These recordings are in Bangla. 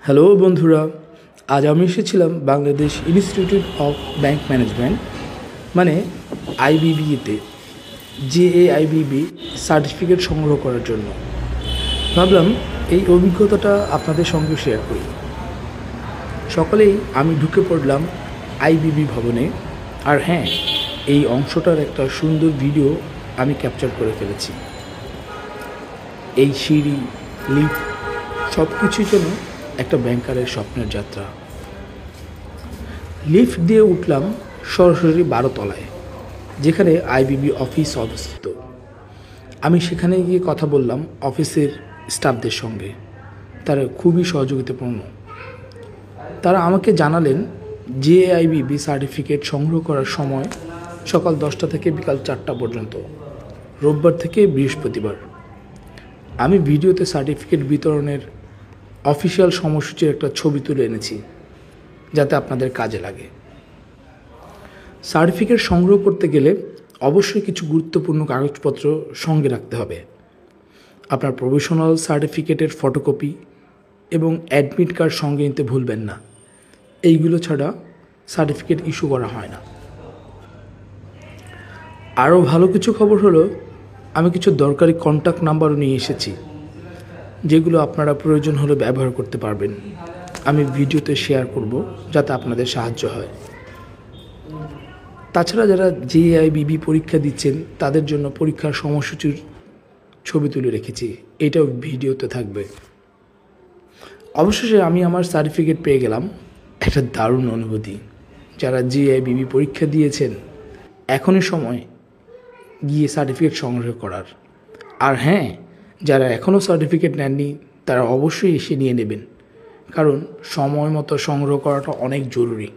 হ্যালো বন্ধুরা, আজ আমি এসেছিলাম Bangladesh institute of bank management মানে আইবিবিতে জেএআইবিবি সার্টিফিকেট সংগ্রহ করার জন্য। ভাবলাম এই অভিজ্ঞতাটা আপনাদের সঙ্গে শেয়ার করি। সকালেই আমি ঢুকে পড়লাম আইবিবি ভবনে, আর হ্যাঁ, এই অংশটার একটা সুন্দর ভিডিও আমি ক্যাপচার করে ফেলেছি। এই সিঁড়ি, লিফট সব কিছুর জন্য একটা ব্যাংকারের স্বপ্নের যাত্রা। লিফট দিয়ে উঠলাম সরাসরি 12 তলায়, যেখানে আইবিবি অফিস অবস্থিত। আমি সেখানে গিয়ে কথা বললাম অফিসের স্টাফদের সঙ্গে। তারা খুবই সহযোগিতাপূর্ণ। তারা আমাকে জানালেন জেআইবিবি সার্টিফিকেট সংগ্রহ করার সময় সকাল 10টা থেকে বিকাল 4টা পর্যন্ত, রোববার থেকে বৃহস্পতিবার। আমি ভিডিওতে সার্টিফিকেট বিতরণের অফিসিয়াল সময়সূচির একটা ছবি তুলে এনেছি, যাতে আপনাদের কাজে লাগে। সার্টিফিকেট সংগ্রহ করতে গেলে অবশ্যই কিছু গুরুত্বপূর্ণ কাগজপত্র সঙ্গে রাখতে হবে। আপনার প্রফেশনাল সার্টিফিকেটের ফটোকপি এবং অ্যাডমিট কার্ড সঙ্গে নিতে ভুলবেন না। এইগুলো ছাড়া সার্টিফিকেট ইস্যু করা হয় না। আরও ভালো কিছু খবর হলো, আমি কিছু দরকারি কন্ট্যাক্ট নাম্বারও নিয়ে এসেছি, যেগুলো আপনারা প্রয়োজন হলে ব্যবহার করতে পারবেন। আমি ভিডিওতে শেয়ার করব, যাতে আপনাদের সাহায্য হয়। তাছাড়া যারা জেআইবিবি পরীক্ষা দিচ্ছেন, তাদের জন্য পরীক্ষার সময়সূচির ছবি তুলে রেখেছি, এটাও ভিডিওতে থাকবে। অবশেষে আমি আমার সার্টিফিকেট পেয়ে গেলাম। একটা দারুণ অনুভূতি। যারা জেআইবিবি পরীক্ষা দিয়েছেন, এখনই সময় গিয়ে সার্টিফিকেট সংগ্রহ করার। আর হ্যাঁ, যারা এখনও সার্টিফিকেট নেননি, তারা অবশ্যই এসে নিয়ে নেবেন, কারণ সময় মতো সংগ্রহ করাটা অনেক জরুরি।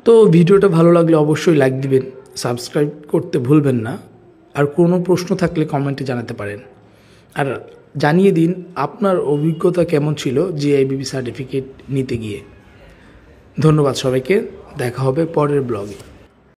তো ভিডিওটা ভালো লাগলে অবশ্যই লাইক দিবেন, সাবস্ক্রাইব করতে ভুলবেন না। আর কোনো প্রশ্ন থাকলে কমেন্টে জানাতে পারেন। আর জানিয়ে দিন আপনার অভিজ্ঞতা কেমন ছিল জেআইবিবি সার্টিফিকেট নিতে গিয়ে। ধন্যবাদ সবাইকে, দেখা হবে পরের ব্লগে।